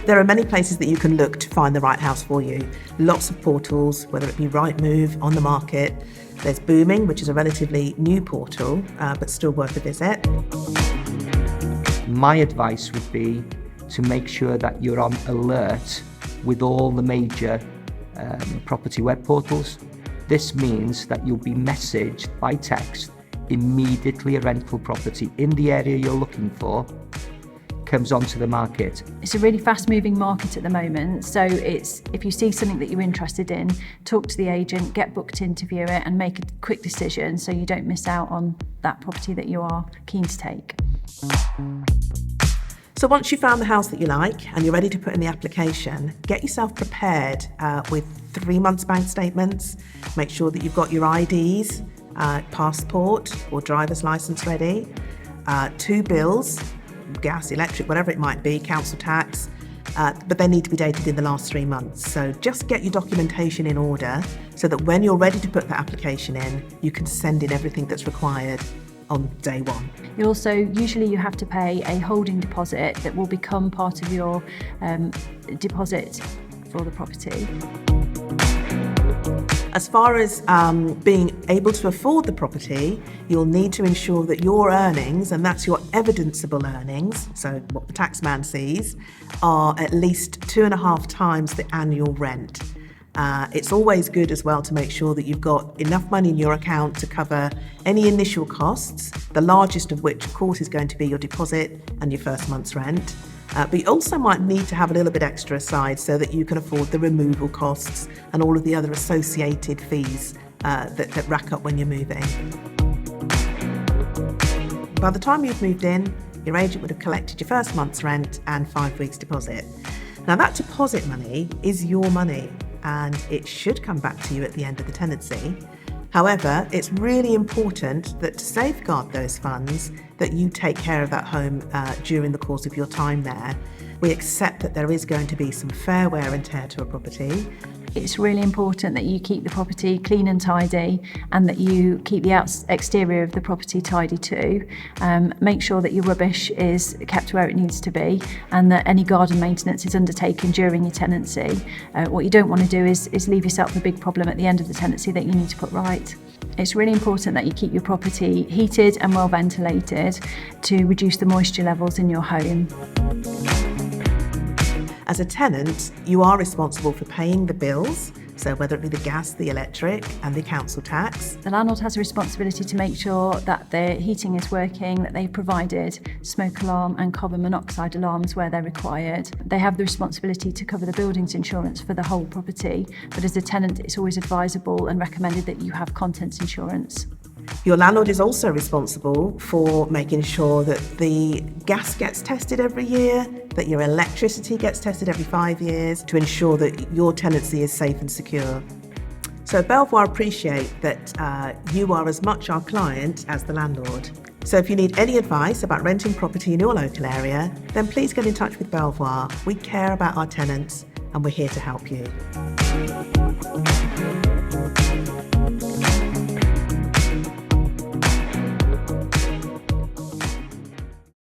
There are many places that you can look to find the right house for you. Lots of portals, whether it be Rightmove, On the Market. There's Booming, which is a relatively new portal, but still worth a visit. My advice would be to make sure that you're on alert with all the major property web portals. This means that you'll be messaged by text immediately a rental property in the area you're looking for comes onto the market. It's a really fast-moving market at the moment, so if you see something that you're interested in, talk to the agent, get booked in to view it and make a quick decision so you don't miss out on that property that you are keen to take. So once you've found the house that you like and you're ready to put in the application, get yourself prepared with 3 months bank statements. Make sure that you've got your IDs, passport or driver's license ready, 2 bills, gas, electric, whatever it might be, council tax, but they need to be dated in the last 3 months. So just get your documentation in order so that when you're ready to put the application in, you can send in everything that's required on day one. Usually you have to pay a holding deposit that will become part of your deposit for the property. As far as being able to afford the property, you'll need to ensure that your earnings, and that's your evidenceable earnings, so what the taxman sees, are at least 2.5 times the annual rent. It's always good as well to make sure that you've got enough money in your account to cover any initial costs, the largest of which of course is going to be your deposit and your first month's rent. But you also might need to have a little bit extra aside so that you can afford the removal costs and all of the other associated fees that rack up when you're moving. By the time you've moved in, your agent would have collected your first month's rent and 5 weeks deposit. Now that deposit money is your money and it should come back to you at the end of the tenancy. However, it's really important that to safeguard those funds, that you take care of that home during the course of your time there. We accept that there is going to be some fair wear and tear to a property. It's really important that you keep the property clean and tidy and that you keep the exterior of the property tidy too. Make sure that your rubbish is kept where it needs to be and that any garden maintenance is undertaken during your tenancy. What you don't want to do is leave yourself a big problem at the end of the tenancy that you need to put right. It's really important that you keep your property heated and well ventilated to reduce the moisture levels in your home. As a tenant, you are responsible for paying the bills, so whether it be the gas, the electric and the council tax. The landlord has a responsibility to make sure that the heating is working, that they've provided smoke alarm and carbon monoxide alarms where they're required. They have the responsibility to cover the building's insurance for the whole property, but as a tenant it's always advisable and recommended that you have contents insurance. Your landlord is also responsible for making sure that the gas gets tested every year, that your electricity gets tested every 5 years to ensure that your tenancy is safe and secure. So Belvoir appreciate that you are as much our client as the landlord. So if you need any advice about renting property in your local area, then please get in touch with Belvoir. We care about our tenants and we're here to help you.